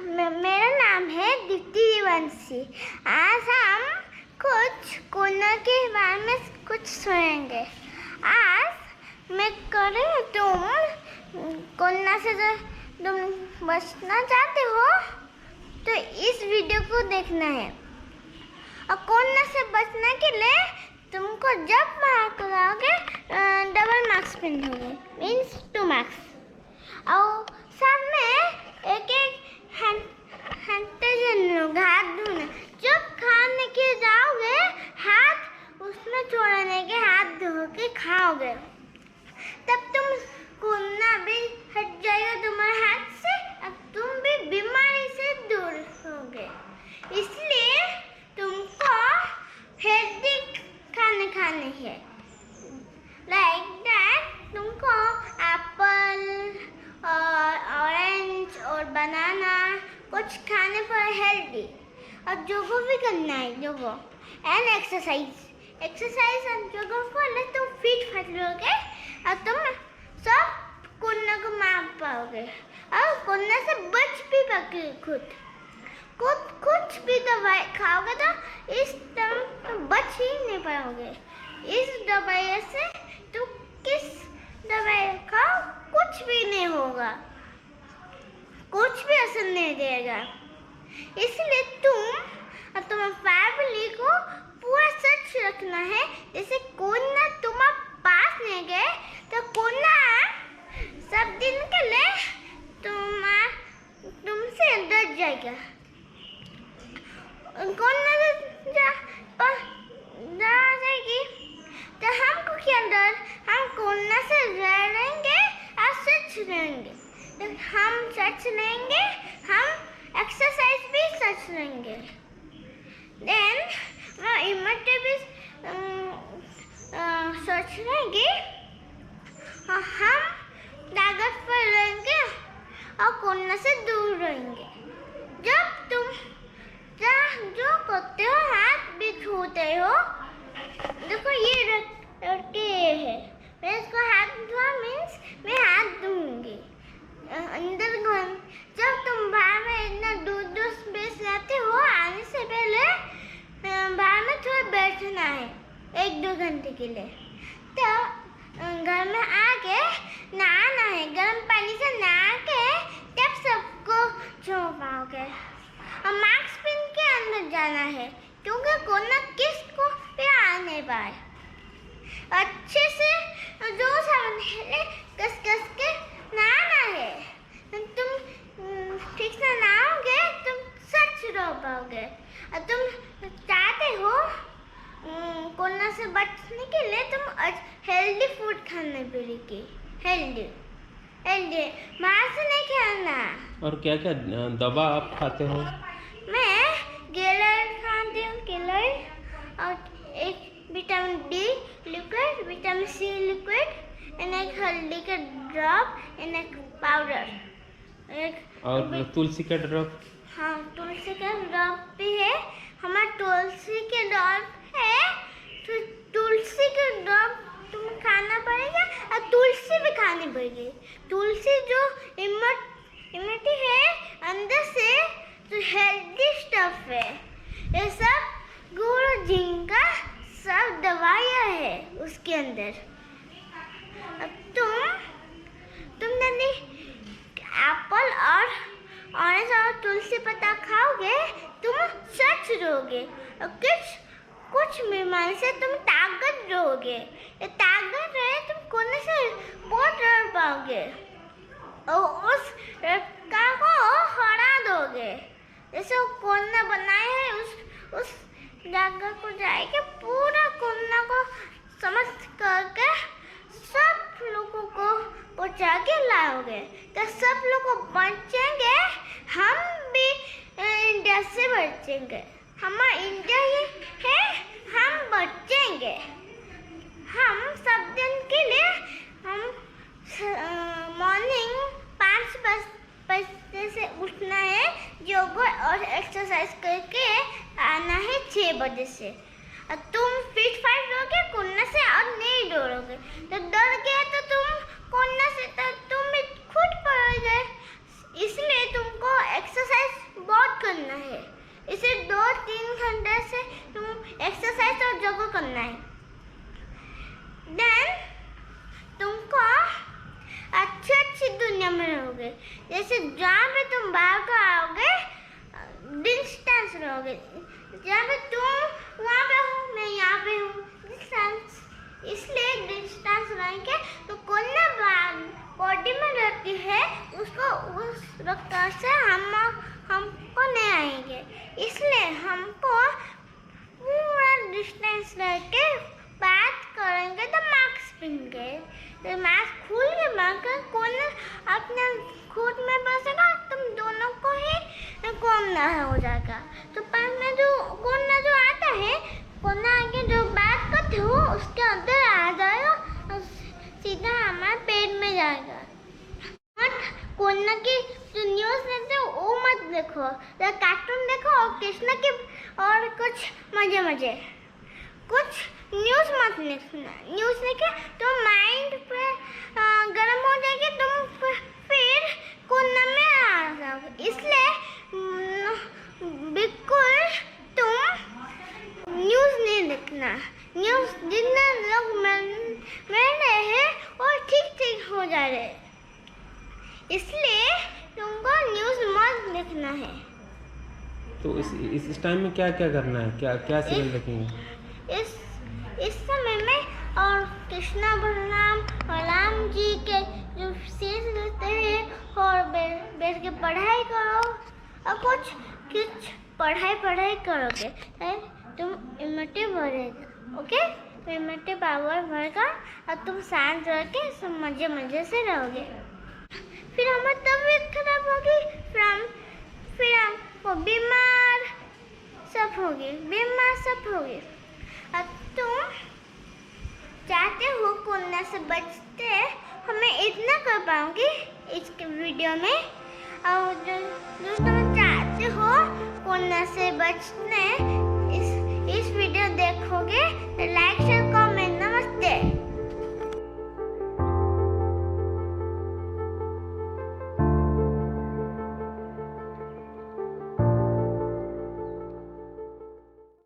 मेरा नाम है दीप्ति वंशी। आज हम कुछ कोरोना के बारे में कुछ सुनेंगे। आज मैं करूँ तुम कोरोना से तुम बचना चाहते हो तो इस वीडियो को देखना है। और कोरोना से बचने के लिए तुमको जब मास्क लगाओगे डबल मास्क पहनोगे, मीन्स 2 मास्क। और सब में एक हाथ धोना। जब खाने के जाओगे हाथ उसमें छोड़ने के, हाथ धो के खाओगे, तब तुम कोरोना भी हट जाएगा तुम्हारे हाथ से। अब तुम भी बीमारी से दूर होगे। इसलिए तुमको हेल्दी खाने हैं। लाइक दैट तुमको एप्पल और ऑरेंज और बनाना कुछ खाने पर हेल्दी। और जोगो भी करना है, जोगो एंड एक्सरसाइज और जोगो करने तुम फिट रहोगे और तुम सब कोरोना को मार पाओगे और कोरोना से बच भी पाओगे। कुछ भी दवाई खाओगे तो इस टाइम तुम बच ही नहीं पाओगे। इस दवाई से तुम किस दवाई खाओ कुछ भी नहीं होगा, कुछ भी असर नहीं देगा। इसलिए तुम और तुम्हारी फैमिली को पूरा सच रखना है। जैसे कोरोना तुम्हारे पास नहीं गए तो कोरोना सब दिन के लिए तुमसे डर जाएगा। कोरोना जा जाएगी तो हमको क्या डर, हम कोरोना से रहेंगे और सच रहेंगे। तो हम सच रहेंगे, हम एक्सरसाइज भी सच रहेंगे। देन इम्यूनिटी भी सच रहेंगे और हम ताकत पर रहेंगे और कोरोना से दूर रहेंगे। जब तुम जो करते हो हाथ भी धोते हो, देखो ये रखे है, मैं इसको हाथ धोआ मीन्स मैं हाथ धोऊंगी। अंदर जब तुम बाहर में इतना दूर स्पेस जाते हो, आने से पहले बाहर में थोड़ा बैठना है 1-2 घंटे के लिए। तो घर में आके नहाना है, गर्म पानी से नहा के तब सबको छू पाओगे। और मास्क पहन के अंदर जाना है क्योंकि कोरोना किसको भी आ नहीं पाए। अच्छे से जो सामने कस के नहाना है। तुम ठीक से नहाओगे तुम सच रह पाओगे। और तुम चाहते हो कोरोना से बचने के लिए तुम हेल्दी फूड खाने पड़ेगी। हेल्दी बाहर से नहीं खाना। और क्या क्या दवा आप खाते हो? मैं गेलर खाती हूँ, गेलर और एक vitamin D liquid, vitamin C liquid and एक हल्दी का ड्रॉप एंड एक पाउडर, एक और तुलसी का ड्रॉप। हाँ, तुलसी का ड्रॉप भी है। हमारा तुलसी के ड्रॉप है तो तुलसी का ड्रॉप तुम खाना पड़ेगा और तुलसी भी खानी पड़ेगी। तुलसी जो इम्यूनिटी है अंदर से, जो हेल्दी स्टफ है, ये सब गुड़ झींगा सब दवाइयाँ है उसके अंदर। अब तुम यदि एप्पल और ऑरेंज और तुलसी पत्ता खाओगे तुम सच रहोगे और कुछ बीमारी से तुम ताकत रहोगे। ये ताकत रहे तुम कोरोना से बहुत डर पाओगे और उस रक्का को हरा दोगे। जैसे वो कोरोना बनाए है उस जगह को जाएगा, पूरा कोरोना को समझ करके सब लोगों को पहुँचा के लाओगे तो सब लोग बचेंगे। हम भी इंडिया से बचेंगे। हमारा इंडिया ही है, हम बचेंगे। हम सब दिन के लिए हम मॉर्निंग 5 बजे से उठना है, योगा और एक्सरसाइज करके आना है 6 बजे से। और तुम फिट फाइट रहोगे कोरोना से और नहीं डरोगे। तो डर गए तो तुम कोरोना से तो तुम खुद पड़ गए। इसलिए तुमको एक्सरसाइज अच्छी दुनिया में रहोगे। जैसे जहाँ पे तुम बाहर को आओगे डिस्टेंस रहोगे, जहाँ पे तुम वहाँ पे हो मैं यहाँ पे हूँ डिस्टेंस, इसलिए डिस्टेंस रहेंगे। तो कोरोना बॉडी में रहती है उसको उस रफ्तार से हमको नहीं आएंगे, इसलिए हमको पूरा डिस्टेंस रह के बात करेंगे। तो मास्क पहनेंगे, तो मास्क खोल के बाहर कोरोना अपने खुद में बसेगा, तुम दोनों को ही कोरोना हो जाएगा। तो पास में जो कोरोना जो आता है, कोरोना आके जो बात करते हो उसके अंदर आ जाएगा और सीधा हमारे पेट में जाएगा। मत कोरोना की जो न्यूज़ रहते हैं वो मत देखो, या कार्टून देखो और कृष्णा के और कुछ मजे कुछ न्यूज़ मत देखना। न्यूज़ देखे तो माइंड पे गर्म हो जाएगी, तुम फिर कोरोना में आ जाओगे। इसलिए बिल्कुल तुम न्यूज़ नहीं देखना। न्यूज़ जितने लोग मर रहे हैं और ठीक हो जा रहे, इसलिए तुमको न्यूज़ मत देखना है। तो इस टाइम में क्या क्या करना है, क्या सीरियल देखेंगे? इस समय में और कृष्णा बलराम और राम जी के जो सीरीज रहते हैं और बैठ के पढ़ाई करो, और कुछ पढ़ाई करोगे तुम इम्यूनिटी बढ़ेगा। ओके, तो इम्यूनिटी पावर बढ़ेगा और तुम शांत रह के सब मजे से रहोगे। फिर हमारी तबीयत खराब होगी, फिर हमको बीमार सब होगी। अब तुम चाहते हो कोरोना से बचते, हमें इतना कर पाऊंगी इस वीडियो में। और जो तुम चाहते हो कोरोना से बचने, इस वीडियो देखोगे